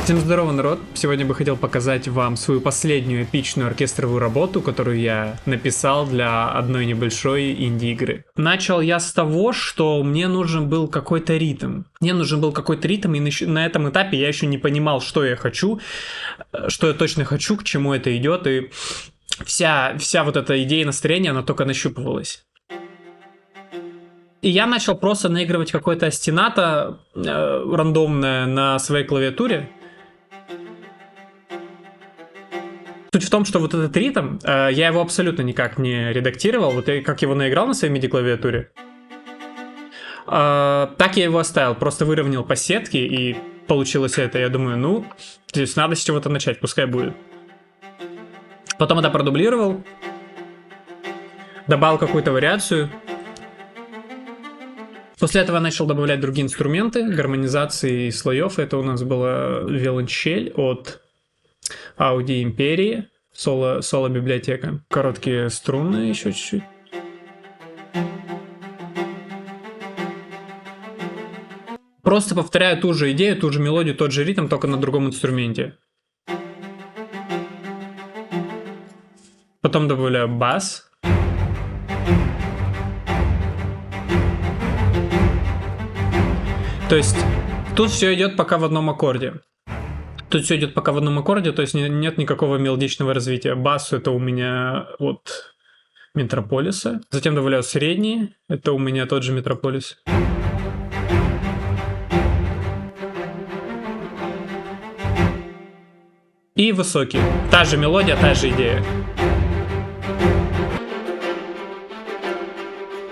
Всем здорово, народ! Сегодня бы хотел показать вам свою последнюю эпичную оркестровую работу, которую я написал для одной небольшой инди-игры. Начал я с того, что мне нужен был какой-то ритм. И на этом этапе я еще не понимал, что я хочу, что я точно хочу, к чему это идет, и вся вот эта идея настроения, она только нащупывалась. И я начал просто наигрывать какое-то остинато рандомное на своей клавиатуре. Суть в том, что вот этот ритм, я его абсолютно никак не редактировал, вот я как его наиграл на своей MIDI-клавиатуре, так я его оставил, просто выровнял по сетке, и получилось это. Я думаю, здесь надо с чего-то начать, пускай будет. Потом это продублировал, добавил какую-то вариацию. После этого я начал добавлять другие инструменты, гармонизации слоев. Это у нас была виолончель от Audi Imperii, соло-библиотека. Короткие струны еще чуть-чуть. Просто повторяю ту же идею, ту же мелодию, тот же ритм, только на другом инструменте. Потом добавляю бас. То есть тут все идет пока в одном аккорде. То есть нет никакого мелодичного развития. Бас это у меня от Метрополиса. Затем добавляю средний. Это у меня тот же Метрополис. И высокий. Та же мелодия, та же идея.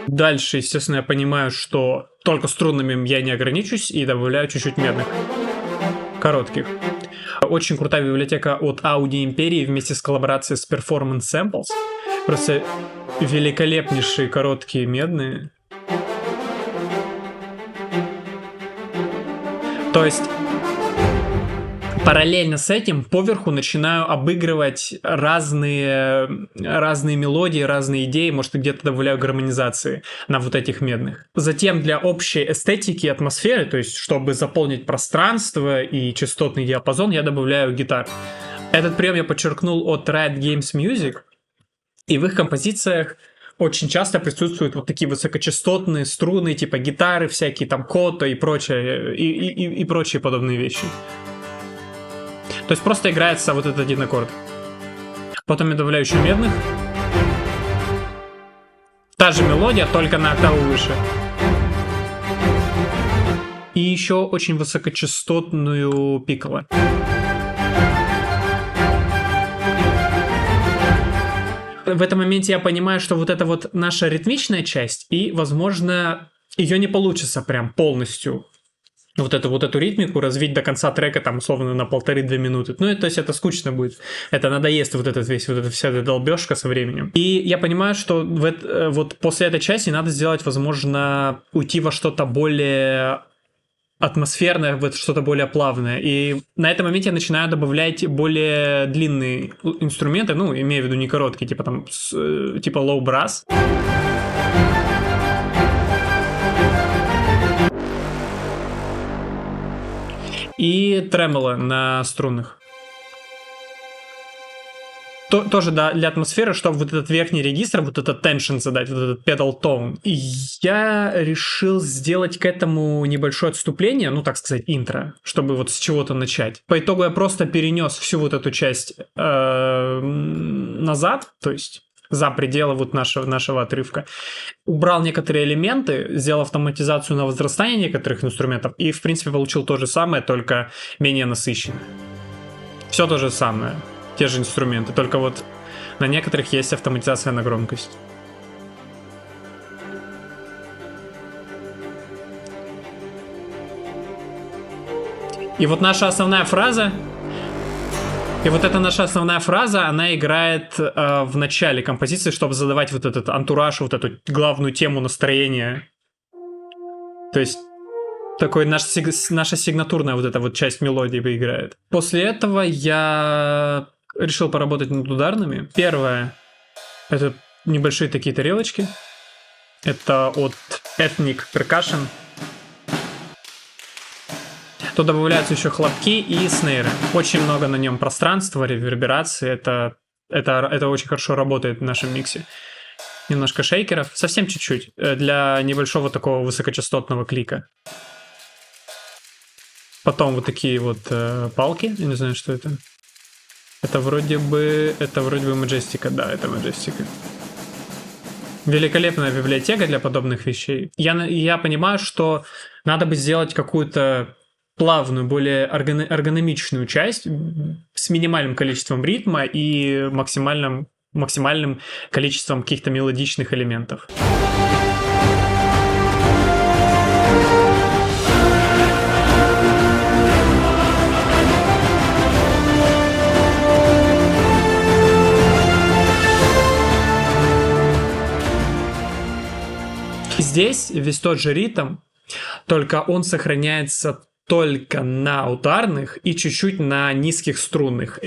Дальше, естественно, я понимаю, что только струнными я не ограничусь и добавляю чуть-чуть медных. Коротких. Очень крутая библиотека от Audi Imperii вместе с коллаборацией с Performance Samples. Просто великолепнейшие короткие медные. То есть параллельно с этим поверху начинаю обыгрывать разные мелодии, разные идеи, может, где-то добавляю гармонизации на вот этих медных. Затем для общей эстетики и атмосферы, то есть чтобы заполнить пространство и частотный диапазон, я добавляю гитар. Этот прием я подчеркнул от Riot Games Music, и в их композициях очень часто присутствуют вот такие высокочастотные струны, типа гитары всякие, там кото и прочее, и прочие подобные вещи. То есть просто играется вот этот один аккорд. Потом я добавляю еще медных. Та же мелодия, только на октаву выше. И еще очень высокочастотную пикколо. В этом моменте я понимаю, что вот это вот наша ритмичная часть, и, возможно, ее не получится прям полностью вот эту ритмику развить до конца трека, там, условно, на 1,5-2 минуты. То есть это скучно будет. Это надоест вся эта долбежка со временем. И я понимаю, что вот после этой части надо сделать, возможно, уйти во что-то более атмосферное, в что-то более плавное. И на этом моменте я начинаю добавлять более длинные инструменты, имею в виду не короткие, типа low brass. И тремоло на струнных. Тоже для атмосферы, чтобы вот этот верхний регистр, вот этот tension задать, вот этот pedal tone. И я решил сделать к этому небольшое отступление, так сказать, интро, чтобы вот с чего-то начать. По итогу я просто перенес всю вот эту часть назад, то есть за пределы вот нашего отрывка. Убрал некоторые элементы, сделал автоматизацию на возрастание некоторых инструментов и, в принципе, получил то же самое, только менее насыщенно. Все то же самое, те же инструменты, только вот на некоторых есть автоматизация на громкость. И вот наша основная фраза... она играет в начале композиции, чтобы задавать вот этот антураж, вот эту главную тему настроения. То есть такой наша сигнатурная вот эта вот часть мелодии играет. После этого я решил поработать над ударными. Первое — это небольшие такие тарелочки. Это от Ethnic Percussion. то добавляются еще хлопки и снейры. Очень много на нем пространства, реверберации. Это очень хорошо работает в нашем миксе. Немножко шейкеров, совсем чуть-чуть, для небольшого такого высокочастотного клика. Потом вот такие вот палки, я не знаю, что это. Это вроде бы Majestic, да, это Majestic. Великолепная библиотека для подобных вещей. Я понимаю, что надо бы сделать какую-то плавную, более эргономичную часть с минимальным количеством ритма и максимальным количеством каких-то мелодичных элементов. Здесь весь тот же ритм, только он сохраняется только на ударных и чуть-чуть на низких струнных.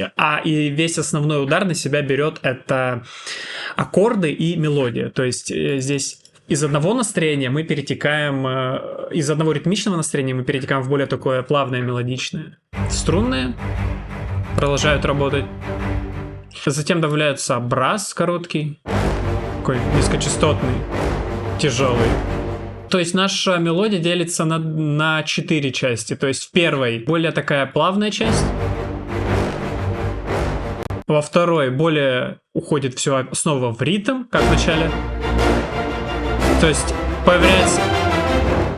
И весь основной удар на себя берет это аккорды и мелодия. То есть здесь из одного настроения мы перетекаем, из одного ритмичного настроения мы перетекаем в более такое плавное, мелодичное. Струнные продолжают работать. Затем добавляется брас короткий, такой низкочастотный, тяжелый. То есть наша мелодия делится на 4 части. То есть в первой более такая плавная часть. Во второй более уходит все снова в ритм, как в начале. То есть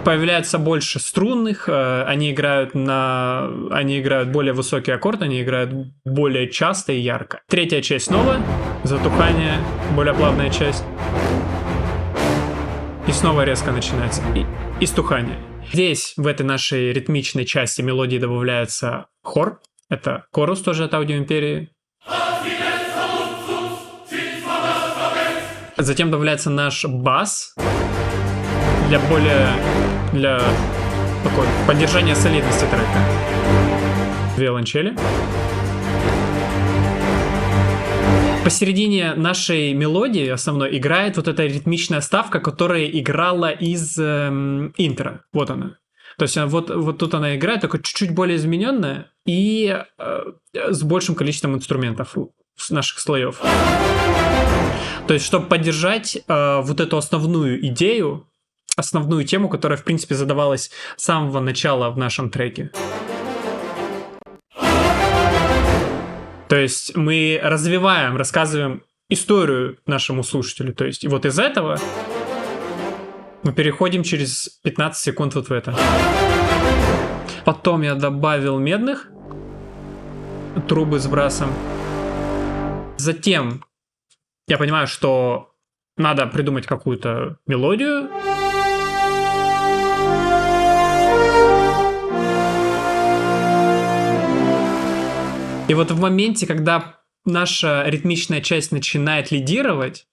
появляется больше струнных, они играют более высокий аккорд, они играют более часто и ярко. Третья часть снова, затухание, более плавная часть. И снова резко начинается. И стухание. Здесь, в этой нашей ритмичной части мелодии добавляется хор. Это хорус тоже от Аудиоимперии. Затем добавляется наш бас для такой поддержания солидности трека. Виолончели. Посередине нашей мелодии основной играет вот эта ритмичная ставка, которая играла из интро. Вот она. То есть вот тут она играет, только чуть-чуть более измененная и с большим количеством инструментов с наших слоев. То есть, чтобы поддержать вот эту основную идею, основную тему, которая, в принципе, задавалась с самого начала в нашем треке. То есть мы рассказываем историю нашему слушателю. То есть и вот из этого мы переходим через 15 секунд вот в это. Потом я добавил медных, трубы с брасом. Затем я понимаю, что надо придумать какую-то мелодию. И вот в моменте, когда наша ритмичная часть начинает лидировать,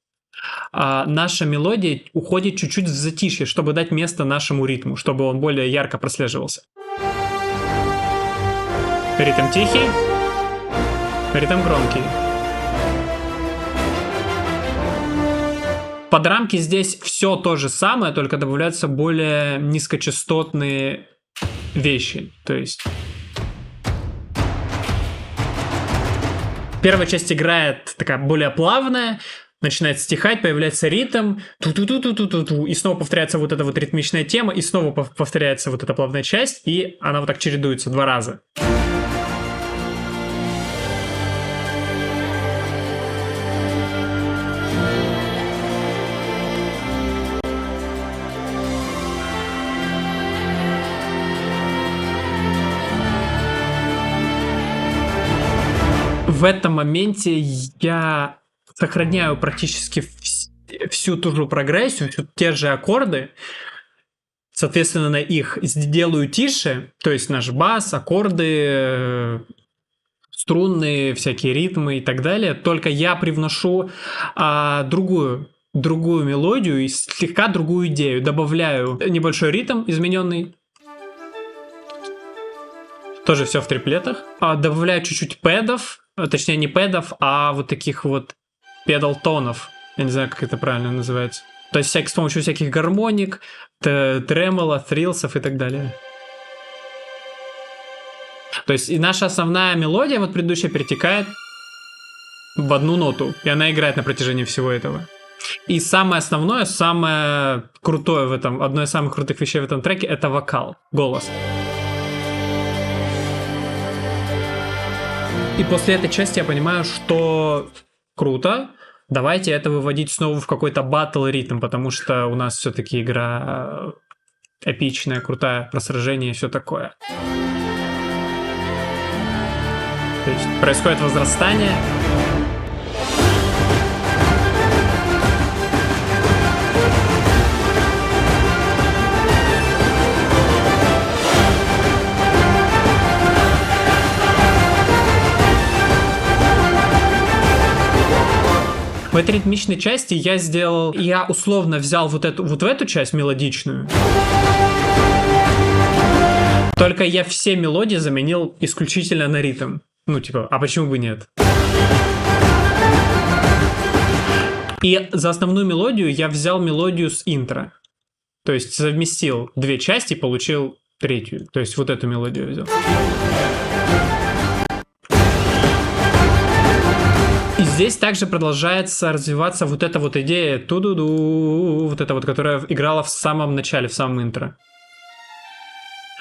наша мелодия уходит чуть-чуть в затишье, чтобы дать место нашему ритму, чтобы он более ярко прослеживался. Ритм тихий, ритм громкий. Под рамки здесь все то же самое, только добавляются более низкочастотные вещи. То есть первая часть играет такая более плавная, начинает стихать, появляется ритм, ту-ту-ту-ту-ту-ту, и снова повторяется вот эта вот ритмичная тема, и снова повторяется вот эта плавная часть, и она вот так чередуется 2 раза. В этом моменте я сохраняю практически всю ту же прогрессию, те же аккорды. Соответственно, их делаю тише, то есть наш бас, аккорды, струнные, всякие ритмы и так далее. Только я привношу другую мелодию и слегка другую идею. Добавляю небольшой ритм измененный. Тоже все в триплетах. Добавляю чуть-чуть пэдов. Точнее, не пэдов, а вот таких вот педал-тонов. Я не знаю, как это правильно называется. То есть с помощью всяких гармоник, тремоло, трилсов и так далее. То есть и наша основная мелодия, вот предыдущая, перетекает в одну ноту, и она играет на протяжении всего этого. И самое основное, самое крутое в этом, одно из самых крутых вещей в этом треке — это вокал, голос. И после этой части я понимаю, что круто, давайте это выводить снова в какой-то батл ритм, потому что у нас все-таки игра эпичная, крутая, про сражение и все такое. То есть происходит возрастание. В этой ритмичной части я условно взял вот в эту часть мелодичную. Только я все мелодии заменил исключительно на ритм. Ну, типа, а почему бы нет? И за основную мелодию я взял мелодию с интро. То есть совместил две части и получил третью. То есть вот эту мелодию взял. И здесь также продолжается развиваться вот эта вот идея ту-ду-ду, вот эта вот, которая играла в самом начале, в самом интро.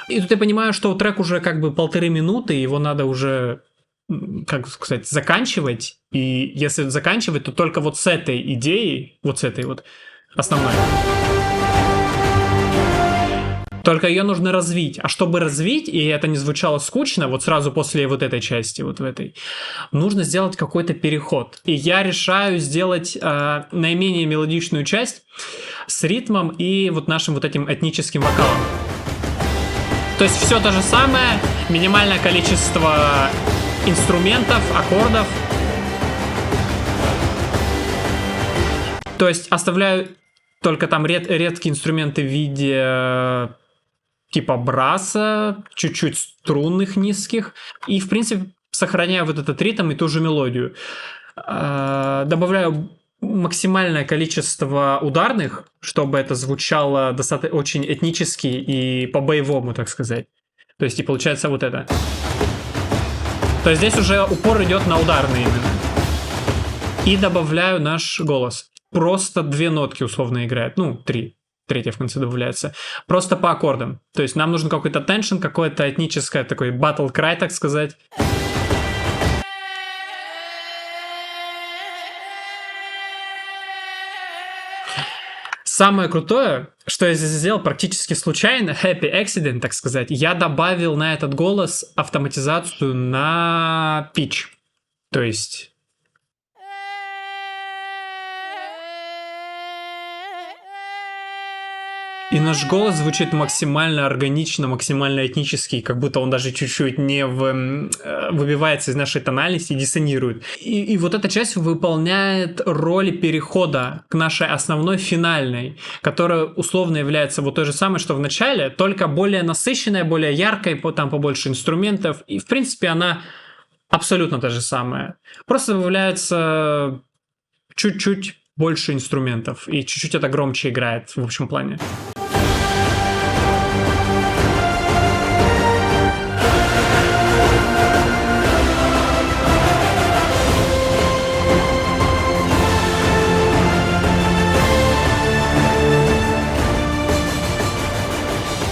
И тут я понимаю, что трек уже как бы 1,5 минуты, его надо уже, как сказать, заканчивать. И если заканчивать, то только вот с этой идеей, вот с этой вот основной. Только ее нужно развить. А чтобы развить, и это не звучало скучно, вот сразу после вот этой части, вот в этой, нужно сделать какой-то переход. И я решаю сделать наименее мелодичную часть с ритмом и вот нашим вот этим этническим вокалом. То есть все то же самое, минимальное количество инструментов, аккордов. То есть оставляю только там редкие инструменты в виде типа браса, чуть-чуть струнных низких. И, в принципе, сохраняю вот этот ритм и ту же мелодию. Добавляю максимальное количество ударных, чтобы это звучало достаточно очень этнически и по-боевому, так сказать. То есть и получается вот это. То есть здесь уже упор идет на ударные именно. И добавляю наш голос. Просто 2 нотки условно играет. Ну, 3. Третья в конце добавляется. Просто по аккордам. То есть нам нужен какой-то теншн, какое-то этническое такой battle cry, так сказать. Самое крутое, что я здесь сделал практически случайно, happy accident, так сказать, я добавил на этот голос автоматизацию на pitch. То есть... И наш голос звучит максимально органично, максимально этнический, как будто он даже чуть-чуть не выбивается из нашей тональности и диссонирует. И вот эта часть выполняет роль перехода к нашей основной финальной, которая условно является вот той же самой, что в начале, только более насыщенная, более яркой, там побольше инструментов. И в принципе она абсолютно та же самая. Просто добавляется чуть-чуть больше инструментов, и чуть-чуть это громче играет в общем плане.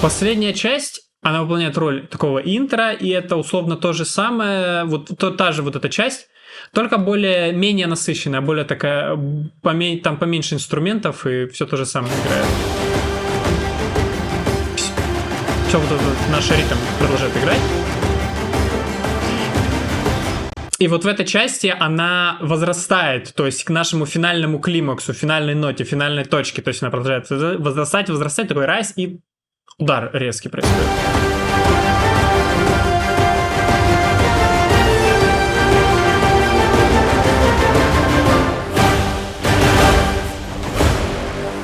Последняя часть, она выполняет роль такого интро, и это условно то же самое, вот та же вот эта часть, только менее насыщенная, более такая, там поменьше инструментов, и все то же самое играет. Все вот этот наш ритм продолжает играть. И вот в этой части она возрастает, то есть к нашему финальному климаксу, финальной ноте, финальной точке, то есть она продолжает возрастать, такой райз, и удар резкий происходит.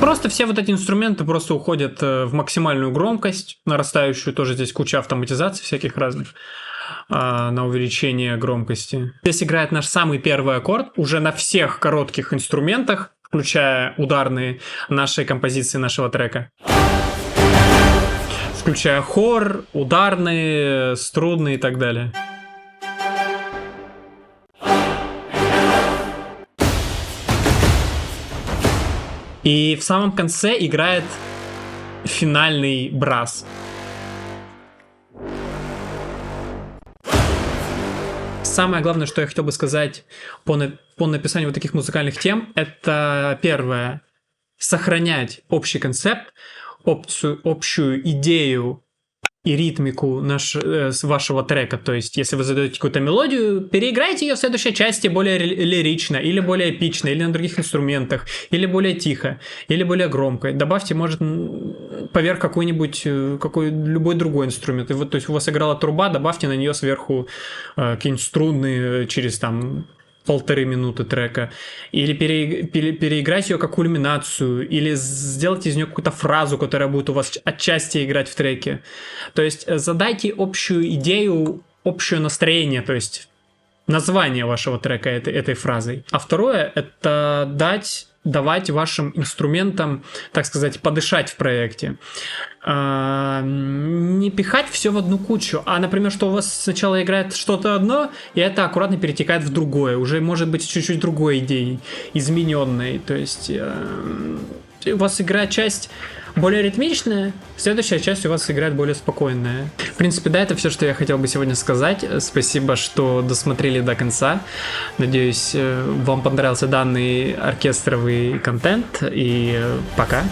Просто все вот эти инструменты просто уходят в максимальную громкость, нарастающую, тоже здесь куча автоматизаций всяких разных, на увеличение громкости. Здесь играет наш самый первый аккорд, уже на всех коротких инструментах, включая ударные нашей композиции, нашего трека. включая хор, ударные, струнные и так далее. И в самом конце играет финальный брас. Самое главное, что я хотел бы сказать по написанию вот таких музыкальных тем, это первое, сохранять общий концепт, общую идею и ритмику вашего трека. То есть, если вы задаете какую-то мелодию, переиграйте ее в следующей части более лирично, или более эпично, или на других инструментах, или более тихо, или более громко. Добавьте, может, поверх любой другой инструмент. И вот, то есть, у вас играла труба, добавьте на нее сверху какие-нибудь струны через там 1,5 минуты трека, или переиграть ее как кульминацию, или сделать из нее какую-то фразу, которая будет у вас отчасти играть в треке. То есть задайте общую идею, общее настроение, то есть название вашего трека этой фразой. А второе — это давать вашим инструментам, так сказать, подышать в проекте. Не пихать все в одну кучу, а, например, что у вас сначала играет что-то одно, и это аккуратно перетекает в другое, уже может быть чуть-чуть другой идеей, измененной. То есть у вас играет часть более ритмичная, следующая часть у вас играет более спокойная. В принципе, да, это все, что я хотел бы сегодня сказать. Спасибо, что досмотрели до конца. Надеюсь, вам понравился данный оркестровый контент. И пока.